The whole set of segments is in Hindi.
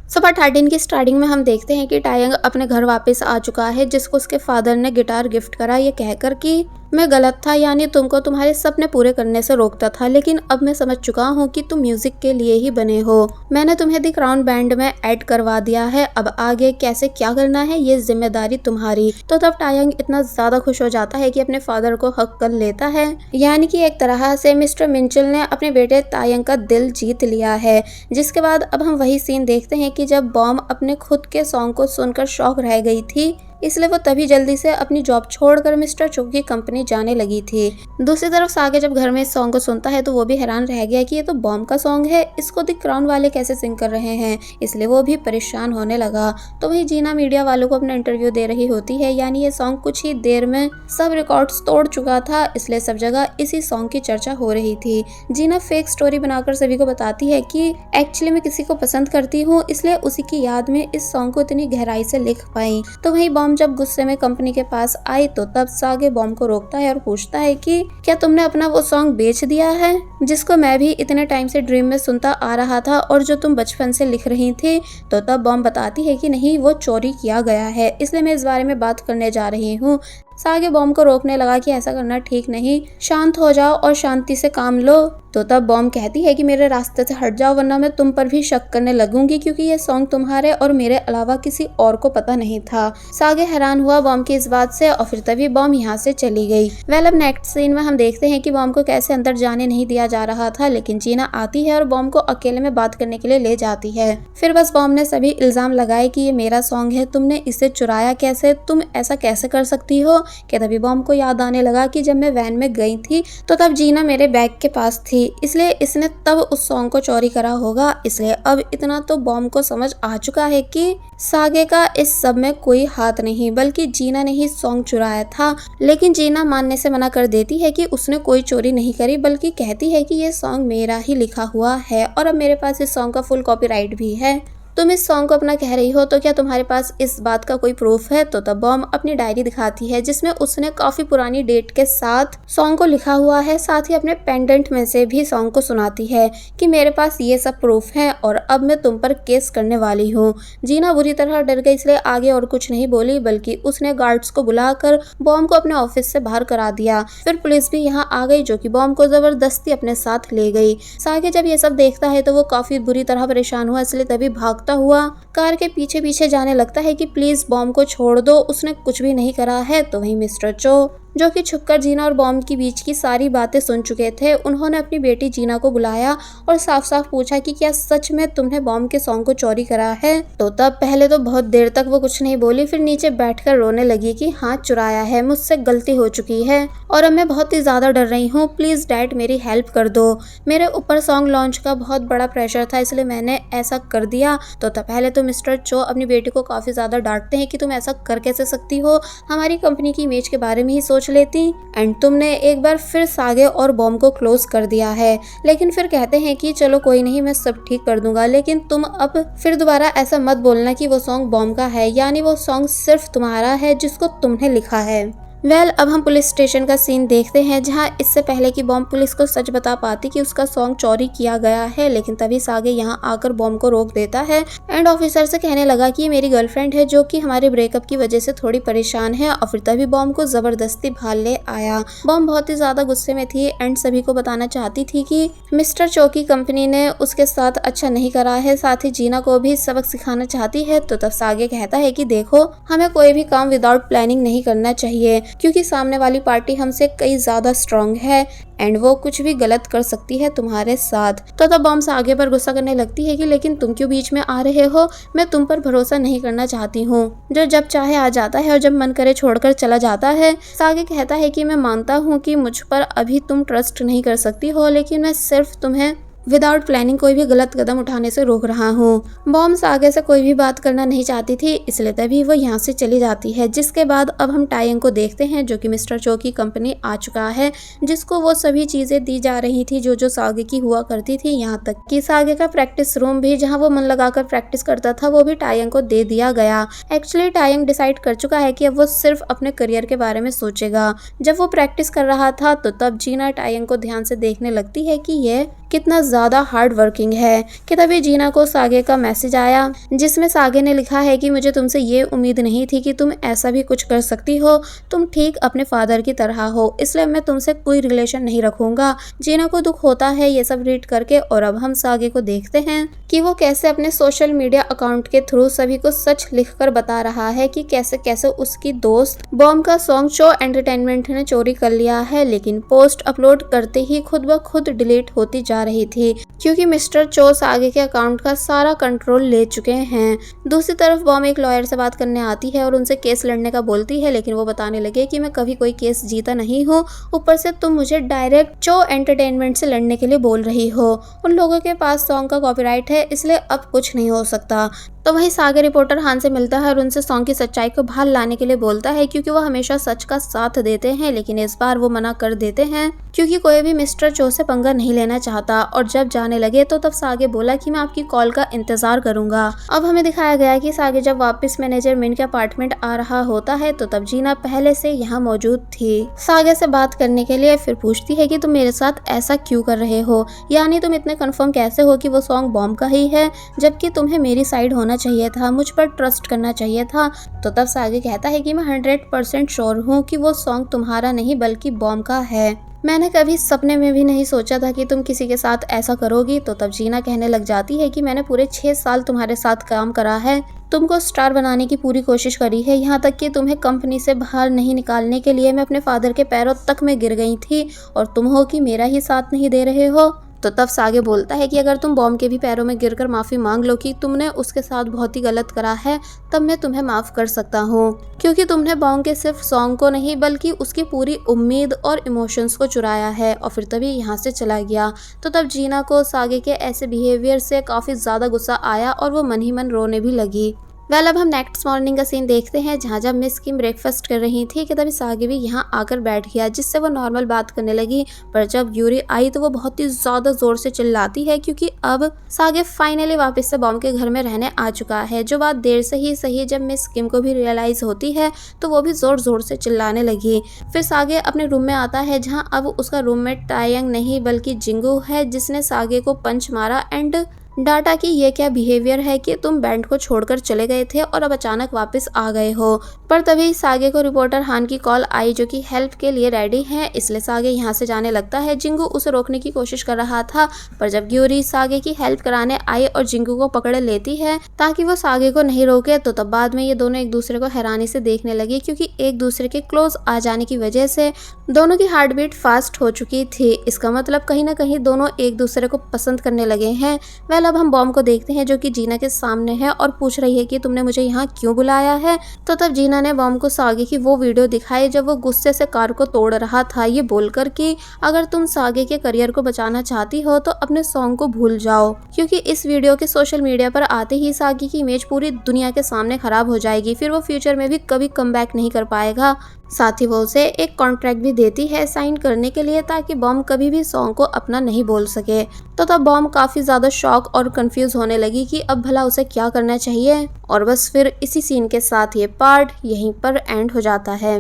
सो पार्ट 13 की स्टार्टिंग में हम देखते हैं कि टायंग अपने घर वापस आ चुका है, जिसको उसके फादर ने गिटार गिफ्ट करा ये कहकर कि मैं गलत था, यानी तुमको तुम्हारे सपने पूरे करने से रोकता था, लेकिन अब मैं समझ चुका हूँ कि तुम म्यूजिक के लिए ही बने हो। मैंने तुम्हें द क्राउन बैंड में ऐड करवा दिया है, अब आगे कैसे क्या करना है ये जिम्मेदारी तुम्हारी। तो तब टायंग इतना ज्यादा खुश हो जाता है कि अपने फादर को हक कर लेता है, यानी कि एक तरह से मिस्टर मिंचल ने अपने बेटे टायंग का दिल जीत लिया है। जिसके बाद अब हम वही सीन देखते हैं कि जब बॉम अपने खुद के सॉन्ग को सुनकर शॉक रह गई थी, इसलिए वो तभी जल्दी से अपनी जॉब छोड़कर मिस्टर चो की कंपनी जाने लगी थी। दूसरी तरफ सागे जब घर में इस सॉन्ग को सुनता है तो वो भी हैरान रह गया कि ये तो बॉम का सॉन्ग है, इसको द क्राउन वाले कैसे सिंग कर रहे हैं, इसलिए वो भी परेशान होने लगा। तो वही जीना मीडिया वालों को अपना इंटरव्यू दे रही होती है, यानी ये सॉन्ग कुछ ही देर में सब रिकॉर्ड्स तोड़ चुका था, इसलिए सब जगह इसी सॉन्ग की चर्चा हो रही थी। जीना फेक स्टोरी बनाकर सभी को बताती है कि एक्चुअली मैं किसी को पसंद करती हूँ, इसलिए उसी की याद में इस सॉन्ग को इतनी गहराई से लिख पाई। तो वही बॉम जब गुस्से में कंपनी के पास आई तो तब सागे बॉम को रोकता है और पूछता है कि क्या तुमने अपना वो सॉन्ग बेच दिया है, जिसको मैं भी इतने टाइम से ड्रीम में सुनता आ रहा था और जो तुम बचपन से लिख रही थी। तो तब बॉम बताती है कि नहीं, वो चोरी किया गया है, इसलिए मैं इस बारे में बात करने जा रही हूँ। सागे बॉम को रोकने लगा कि ऐसा करना ठीक नहीं, शांत हो जाओ और शांति से काम लो। तो तब बॉम कहती है कि मेरे रास्ते से हट जाओ, वरना मैं तुम पर भी शक करने लगूंगी, क्योंकि ये सॉन्ग तुम्हारे और मेरे अलावा किसी और को पता नहीं था। सागे हैरान हुआ बॉम की इस बात से और फिर तभी बॉम यहाँ से चली गई। वेल अब नेक्स्ट सीन में हम देखते हैं कि बॉम को कैसे अंदर जाने नहीं दिया जा रहा था, लेकिन जीना आती है और बॉम को अकेले में बात करने के लिए ले जाती है। फिर बस बॉम ने सभी इल्जाम लगाए कि ये मेरा सॉन्ग है, तुमने इसे चुराया कैसे, तुम ऐसा कैसे कर सकती हो। कि तभी बॉम को याद आने लगा कि जब मैं वैन में गई थी तो तब जीना मेरे बैग के पास थी, इसलिए इसने तब उस सॉन्ग को चोरी करा होगा। इसलिए अब इतना तो बॉम को समझ आ चुका है कि सागे का इस सब में कोई हाथ नहीं, बल्कि जीना ने ही सॉन्ग चुराया था। लेकिन जीना मानने से मना कर देती है कि उसने कोई चोरी नहीं करी, बल्कि कहती है कि ये सॉन्ग मेरा ही लिखा हुआ है और अब मेरे पास इस सॉन्ग का फुल कॉपीराइट भी है। तुम इस सॉन्ग को अपना कह रही हो, तो क्या तुम्हारे पास इस बात का कोई प्रूफ है। तो तब बॉम अपनी डायरी दिखाती है, जिसमें उसने काफी पुरानी डेट के साथ सॉन्ग को लिखा हुआ है, साथ ही अपने पेंडेंट में से भी सॉन्ग को सुनाती है कि मेरे पास ये सब प्रूफ है और अब मैं तुम पर केस करने वाली हूँ। जीना बुरी तरह डर गई, इसलिए आगे और कुछ नहीं बोली, बल्कि उसने गार्ड्स को बुलाकर बॉम को अपने ऑफिस से बाहर करा दिया। फिर पुलिस भी यहाँ आ गई, जो कि बॉम को जबरदस्ती अपने साथ ले गई। सागे जब ये सब देखता है तो वो काफी बुरी तरह परेशान हुआ, इसलिए तभी भागता हुआ कार के पीछे पीछे जाने लगता है कि प्लीज बॉम को छोड़ दो, उसने कुछ भी नहीं करा है। तो वहीं मिस्टर चो, जो कि छुपकर जीना और बॉम के बीच की सारी बातें सुन चुके थे, उन्होंने अपनी बेटी जीना को बुलाया और साफ साफ पूछा कि क्या सच में तुमने बॉम के सॉन्ग को चोरी करा है। तो तब पहले तो बहुत देर तक वो कुछ नहीं बोली, फिर नीचे बैठकर रोने लगी कि हाँ चुराया है, मुझसे गलती हो चुकी है और अब मैं बहुत ही ज्यादा डर रही हूँ, प्लीज डैड मेरी हेल्प कर दो। मेरे ऊपर सॉन्ग लॉन्च का बहुत बड़ा प्रेशर था, इसलिए मैंने ऐसा कर दिया। तो तब पहले तो मिस्टर चो अपनी बेटी को काफी ज्यादा डांटते हैं कि तुम ऐसा कर कैसे सकती हो, हमारी कंपनी की इमेज के बारे में ही सोच लेती, एंड तुमने एक बार फिर सागे और बॉम को क्लोज कर दिया है। लेकिन फिर कहते हैं कि चलो कोई नहीं, मैं सब ठीक कर दूंगा, लेकिन तुम अब फिर दोबारा ऐसा मत बोलना कि वो सॉन्ग बॉम का है, यानी वो सॉन्ग सिर्फ तुम्हारा है जिसको तुमने लिखा है। वेल अब हम पुलिस स्टेशन का सीन देखते हैं, जहां इससे पहले कि बॉम पुलिस को सच बता पाती कि उसका सॉन्ग चोरी किया गया है, लेकिन तभी सागे यहां आकर बॉम को रोक देता है एंड ऑफिसर से कहने लगा कि ये मेरी गर्लफ्रेंड है, जो कि हमारे ब्रेकअप की वजह से थोड़ी परेशान है। और फिर तभी बॉम को जबरदस्ती भाल ले आया। बॉम बहुत ही ज्यादा गुस्से में थी एंड सभी को बताना चाहती थी कि मिस्टर चो की कंपनी ने उसके साथ अच्छा नहीं करा है, साथ ही जीना को भी सबक सिखाना चाहती है। तो तब सागे कहता है कि देखो, हमें कोई भी काम विदाउट प्लानिंग नहीं करना चाहिए, क्योंकि सामने वाली पार्टी हमसे कई ज्यादा स्ट्रांग है एंड वो कुछ भी गलत कर सकती है तुम्हारे साथ। तो तब बॉम आगे पर गुस्सा करने लगती है कि लेकिन तुम क्यों बीच में आ रहे हो, मैं तुम पर भरोसा नहीं करना चाहती हूँ, जो जब चाहे आ जाता है और जब मन करे छोड़कर चला जाता है। सागे कहता है कि मैं मानता हूँ कि मुझ पर अभी तुम ट्रस्ट नहीं कर सकती हो, लेकिन मैं सिर्फ तुम्हें विदाउट प्लानिंग कोई भी गलत कदम उठाने से रोक रहा हूँ। बॉम आगे से कोई भी बात करना नहीं चाहती थी, इसलिए तभी वो यहाँ से चली जाती है। जिसके बाद अब हम टायंग को देखते हैं, जो कि मिस्टर चो की कंपनी आ चुका है, जिसको वो सभी चीजें दी जा रही थी जो सागे की हुआ करती थी। यहाँ तक कि सागे का प्रैक्टिस रूम भी, जहाँ वो मन लगाकर प्रैक्टिस करता था, वो भी टायंग को दे दिया गया। एक्चुअली टायंग डिसाइड कर चुका है कि अब वो सिर्फ अपने करियर के बारे में सोचेगा। जब वो प्रैक्टिस कर रहा था तो तब जीना टायंग को ध्यान से देखने लगती है कि ये कितना ज़्यादा हार्ड वर्किंग है। कि तभी जीना को सागे का मैसेज आया जिसमें सागे ने लिखा है कि मुझे तुमसे ये उम्मीद नहीं थी कि तुम ऐसा भी कुछ कर सकती हो, तुम ठीक अपने फादर की तरह हो, इसलिए मैं तुमसे कोई रिलेशन नहीं रखूंगा। जीना को दुख होता है ये सब रीड करके और अब हम सागे को देखते हैं कि वो कैसे अपने सोशल मीडिया अकाउंट के थ्रू सभी को सच लिखकर बता रहा है कि कैसे कैसे उसकी दोस्त बॉम्ब का सॉन्ग चो एंटरटेनमेंट ने चोरी कर लिया है, लेकिन पोस्ट अपलोड करते ही खुद ब खुद डिलीट होती जा रही थी क्योंकि मिस्टर चो सागे के अकाउंट का सारा कंट्रोल ले चुके हैं। दूसरी तरफ बॉम्ब एक लॉयर से बात करने आती है और उनसे केस लड़ने का बोलती है, लेकिन वो बताने लगे कि मैं कभी कोई केस जीता नहीं हूँ, ऊपर से तुम मुझे डायरेक्ट चो एंटरटेनमेंट से लड़ने के लिए बोल रही हो। उन लोगों के पास सॉन्ग का कॉपीराइट है, इसलिए अब कुछ नहीं हो सकता। तो वही सागे रिपोर्टर हान से मिलता है और उनसे सॉन्ग की सच्चाई को बाहर लाने के लिए बोलता है क्योंकि वो हमेशा सच का साथ देते हैं, लेकिन इस बार वो मना कर देते हैं क्योंकि कोई भी मिस्टर चो से पंगा नहीं लेना चाहता। और जब जाने लगे तो तब सागे बोला कि मैं आपकी कॉल का इंतजार करूंगा। अब हमें दिखाया गया कि सागे जब वापस मैनेजर मिन के अपार्टमेंट आ रहा होता है तो तब जीना पहले से यहाँ मौजूद थी सागे से बात करने के लिए। फिर पूछती है कि तुम मेरे साथ ऐसा क्यों कर रहे हो, यानी तुम इतने कंफर्म कैसे हो कि वो सॉन्ग बॉम्ब का ही है, जबकि तुम्हें मेरी साइड होना चाहिए था, मुझ पर ट्रस्ट करना चाहिए था। तो तब सागे कहता है कि मैं 100% श्योर हूँ कि वो सॉन्ग तुम्हारा नहीं बल्कि बॉम्ब का है। मैंने कभी सपने में भी नहीं सोचा था कि तुम किसी के साथ ऐसा करोगी। तो तब जीना कहने लग जाती है कि मैंने पूरे 6 साल तुम्हारे साथ काम करा है, तुमको स्टार बनाने की पूरी कोशिश करी है, यहाँ तक कि तुम्हें कंपनी से बाहर नहीं निकालने के लिए मैं अपने फादर के पैरों तक में गिर गई थी और तुम हो कि मेरा ही साथ नहीं दे रहे हो। तो तब सागे बोलता है कि अगर तुम बॉम्ब के भी पैरों में गिरकर माफ़ी मांग लो कि तुमने उसके साथ बहुत ही गलत करा है, तब मैं तुम्हें माफ़ कर सकता हूँ, क्योंकि तुमने बॉम्ब के सिर्फ सॉन्ग को नहीं बल्कि उसकी पूरी उम्मीद और इमोशंस को चुराया है। और फिर तभी यहाँ से चला गया। तो तब जीना को सागे के ऐसे बिहेवियर से काफ़ी ज़्यादा गुस्सा आया और वो मन ही मन रोने भी लगी। अब हम नेक्स्ट मॉर्निंग का सीन देखते हैं जहाँ जब मिस किम ब्रेकफास्ट कर रही थी कि तभी सागे भी यहाँ आकर बैठ गया, जिससे वो नॉर्मल बात करने लगी। पर जब यूरी आई तो वो बहुत ही ज़्यादा ज़ोर से चिल्लाती है क्योंकि अब सागे फाइनली वापस से बॉम्ब के घर में रहने आ चुका है। जो बात देर से ही सही जब मिस किम को भी रियलाइज़ होती है तो वो भी ज़ोर ज़ोर से चिल्लाने लगी। फिर सागे अपने रूम में आता है जहाँ अब उसका रूममेट तायंग नहीं बल्कि जिंगू है, जिसने सागे को पंच मारा एंड डाटा कि ये क्या बिहेवियर है कि तुम बैंड को छोड़कर चले गए थे और अब अचानक वापस आ गए हो। पर तभी सागे को रिपोर्टर हान की कॉल आई जो कि हेल्प के लिए रेडी है, इसलिए सागे यहाँ से जाने लगता है। जिंगू उसे रोकने की कोशिश कर रहा था, पर जब ग्यूरी सागे की हेल्प कराने आई और जिंगू को पकड़ लेती है ताकि वो सागे को नहीं रोके, तो तब बाद में ये दोनों एक दूसरे को हैरानी से देखने लगे क्योंकि एक दूसरे के क्लोज आ जाने की वजह से दोनों की हार्ट बीट फास्ट हो चुकी थी। इसका मतलब कहीं ना कहीं दोनों एक दूसरे को पसंद करने लगे हैं। अब हम बॉम्ब को देखते हैं जो कि जीना के सामने है और पूछ रही है कि तुमने मुझे यहाँ क्यों बुलाया है। तो तब जीना ने बॉम्ब को सागे की वो वीडियो दिखाई जब वो गुस्से से कार को तोड़ रहा था, ये बोलकर कि अगर तुम सागे के करियर को बचाना चाहती हो तो अपने सॉन्ग को भूल जाओ, क्योंकि इस वीडियो के सोशल मीडिया पर आते ही सागे की इमेज पूरी दुनिया के सामने खराब हो जाएगी, फिर वो फ्यूचर में भी कभी कमबैक नहीं कर पाएगा। साथ ही वो उसे एक कॉन्ट्रैक्ट भी देती है साइन करने के लिए ताकि बॉम्ब कभी भी सॉन्ग को अपना नहीं बोल सके। तो तब बॉम्ब काफी ज्यादा शॉक और कंफ्यूज होने लगी कि अब भला उसे क्या करना चाहिए। और बस फिर इसी सीन के साथ ये पार्ट यहीं पर एंड हो जाता है।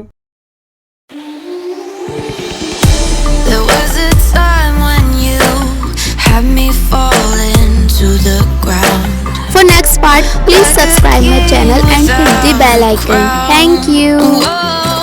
There was a time when you had me falling to the ground. For next part, please subscribe my channel and hit the bell icon. Thank you.